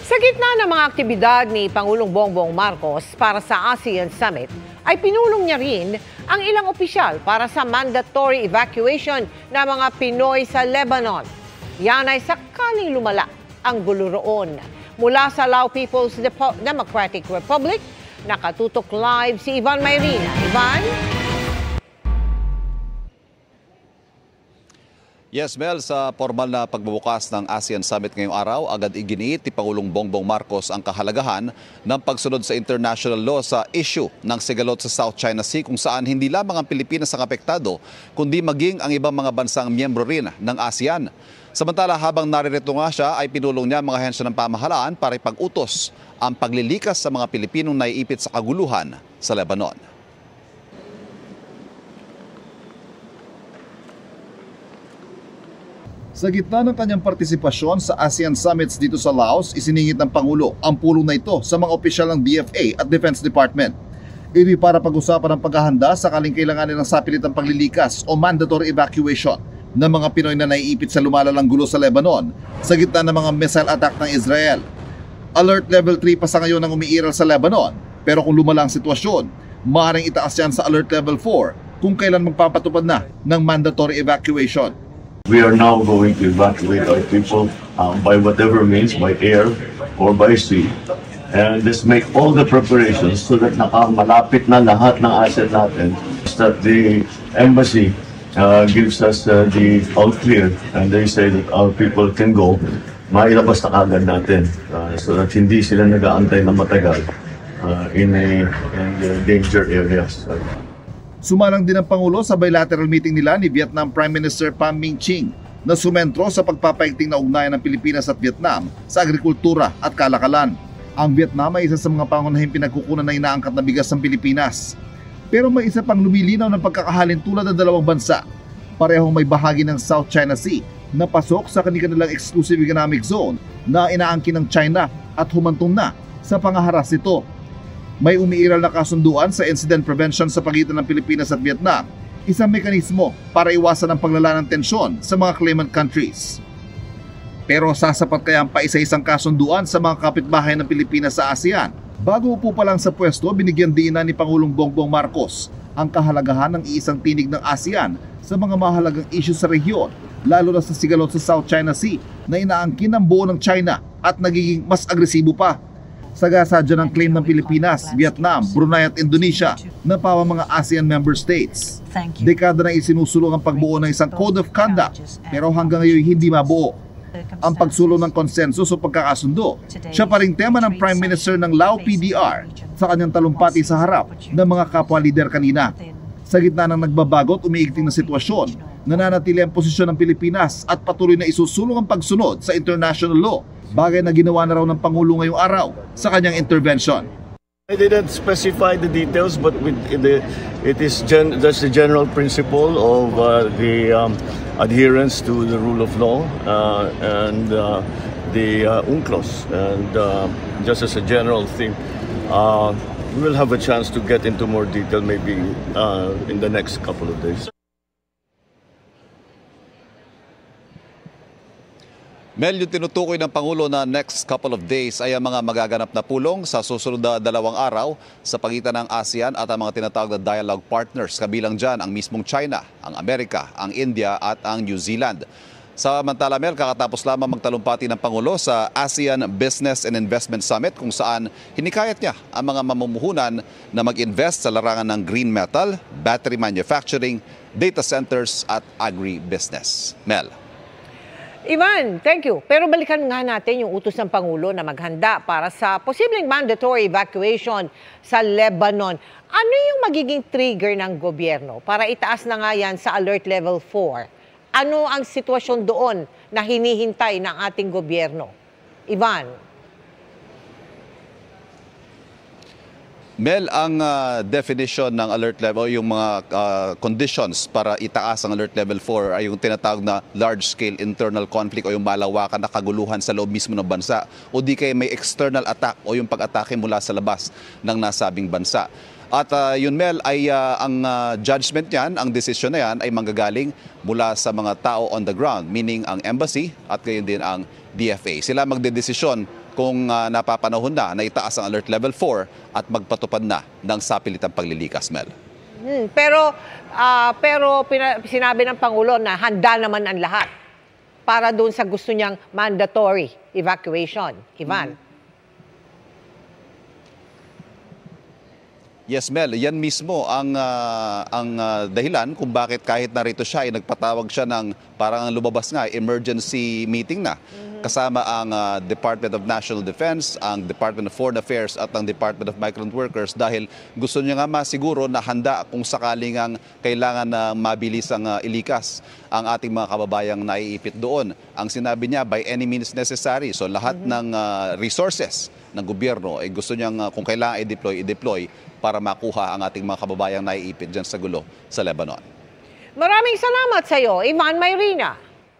Sa gitna ng mga aktibidad ni Pangulong Bongbong Marcos para sa ASEAN Summit, ay pinulong niya rin ang ilang opisyal para sa mandatory evacuation ng mga Pinoy sa Lebanon. Yan ay sakaling lumala ang gulo roon. Mula sa Lao People's Democratic Republic, nakatutok live si Ivan Mayrina. Ivan? Yes, Mel, sa formal na pagbubukas ng ASEAN Summit ngayong araw, agad iginiit ni Pangulong Bongbong Marcos ang kahalagahan ng pagsunod sa international law sa issue ng sigalot sa South China Sea, kung saan hindi lamang ang Pilipinas ang apektado, kundi maging ang ibang mga bansang miyembro rin ng ASEAN. Samantala, habang naririto nga siya, ay pinulong niya ang mga ahensya ng pamahalaan para ipag-utos ang paglilikas sa mga Pilipinong naiipit sa kaguluhan sa Lebanon. Sa gitna ng kanyang partisipasyon sa ASEAN Summits dito sa Laos, isiningit ng Pangulo ang pulong na ito sa mga opisyal ng DFA at Defense Department. Ito para pag-usapan ang paghahanda sakaling kailanganin ng sapilitang paglilikas o mandatory evacuation ng mga Pinoy na naiipit sa lumalalang gulo sa Lebanon sa gitna ng mga missile attack ng Israel. Alert Level 3 pa sa ngayon ang umiiral sa Lebanon, pero kung lumala ang sitwasyon, maaaring itaas yan sa Alert Level 4 kung kailan magpapatupad na ng mandatory evacuation. We are now going to evacuate our people by whatever means, by air or by sea. And let's make all the preparations so that malapit na lahat ng asset natin, that the embassy gives us the all clear and they say that our people can go, mailabas na kagad natin so that hindi sila nag-aantay na matagal in the danger areas. Sumalang din ang Pangulo sa bilateral meeting nila ni Vietnam Prime Minister Pham Minh Chinh na sumentro sa pagpapaigting na ugnayan ng Pilipinas at Vietnam sa agrikultura at kalakalan. Ang Vietnam ay isa sa mga pangunahing pinagkukunan na inaangkat na bigas ng Pilipinas. Pero may isa pang lumilinaw ng pagkakahalin tulad ng dalawang bansa. Parehong may bahagi ng South China Sea na pasok sa kanilang exclusive economic zone na inaangkin ng China at humantong na sa pangaharas ito. May umiiral na kasunduan sa incident prevention sa pagitan ng Pilipinas at Vietnam, isang mekanismo para iwasan ang paglala ng tensyon sa mga claimant countries. Pero sasapat kaya ang paisa-isang kasunduan sa mga kapitbahay ng Pilipinas sa ASEAN? Bago upo pa lang sa pwesto, binigyan din na ni Pangulong Bongbong Marcos ang kahalagahan ng iisang tinig ng ASEAN sa mga mahalagang issue sa rehiyon, lalo na sa sigalot sa South China Sea na inaangkin ng buo ng China at nagiging mas agresibo pa. Sagasadya ng claim ng Pilipinas, Vietnam, Brunei at Indonesia na pawang mga ASEAN member states. Dekada na isinusulong ang pagbuo ng isang code of conduct pero hanggang ngayon hindi mabuo. Ang pagsulong ng konsensus o pagkakasundo, siya pa ring tema ng Prime Minister ng Lao PDR sa kanyang talumpati sa harap ng mga kapwa-lider kanina. Sa gitna ng nagbabago at umiigting na sitwasyon, nananatili ang posisyon ng Pilipinas at patuloy na isusulong ang pagsunod sa international law, bagay na ginawa na raw ng Pangulo ngayong araw sa kanyang intervention. I didn't specify the details, but that's the general principle of the adherence to the rule of law and the UNCLOS. And just as a general thing, we will have a chance to get into more detail maybe in the next couple of days. Mel, yung tinutukoy ng Pangulo na next couple of days ay ang mga magaganap na pulong sa susunod na 2 araw sa pagitan ng ASEAN at ang mga tinatawag na dialogue partners. Kabilang dyan ang mismong China, ang Amerika, ang India at ang New Zealand. Samantala, Mel, kakatapos lamang magtalumpati ng Pangulo sa ASEAN Business and Investment Summit kung saan hinikayat niya ang mga mamumuhunan na mag-invest sa larangan ng green metal, battery manufacturing, data centers at agribusiness. Mel. Ivan, thank you. Pero balikan nga natin yung utos ng Pangulo na maghanda para sa posibleng mandatory evacuation sa Lebanon. Ano yung magiging trigger ng gobyerno para itaas na nga yan sa Alert Level 4? Ano ang sitwasyon doon na hinihintay ng ating gobyerno? Ivan. Mel, ang definition ng alert level, yung mga conditions para itaas ang alert level 4 ay yung tinatawag na large-scale internal conflict o yung malawakan na kaguluhan sa loob mismo ng bansa o di kaya may external attack o yung pag-atake mula sa labas ng nasabing bansa. At yun Mel, ay ang judgment niyan, ang desisyon na yan ay manggagaling mula sa mga tao on the ground, meaning ang embassy at gayon din ang DFA. Sila magdedesisyon kung napapanahon na itaas ang alert level 4 at magpatupad na ng sapilitang paglilikas, Mel. Pero sinabi ng Pangulo na handa naman ang lahat para doon sa gusto niyang mandatory evacuation. Ivan. Yes, Mel, yan mismo ang dahilan kung bakit kahit narito siya ay nagpatawag siya ng parang lumabas nga emergency meeting na kasama ang Department of National Defense, ang Department of Foreign Affairs at ang Department of Migrant Workers dahil gusto niya nga masiguro na handa kung sakaling ang kailangan na mabilis ang ilikas ang ating mga kababayang naiipit doon. Ang sinabi niya, by any means necessary. So lahat ng resources ng gobyerno ay gusto niyang kung kailangan i-deploy para makuha ang ating mga kababayang naiipit dyan sa gulo sa Lebanon. Maraming salamat sa iyo, Ivan Mayrina.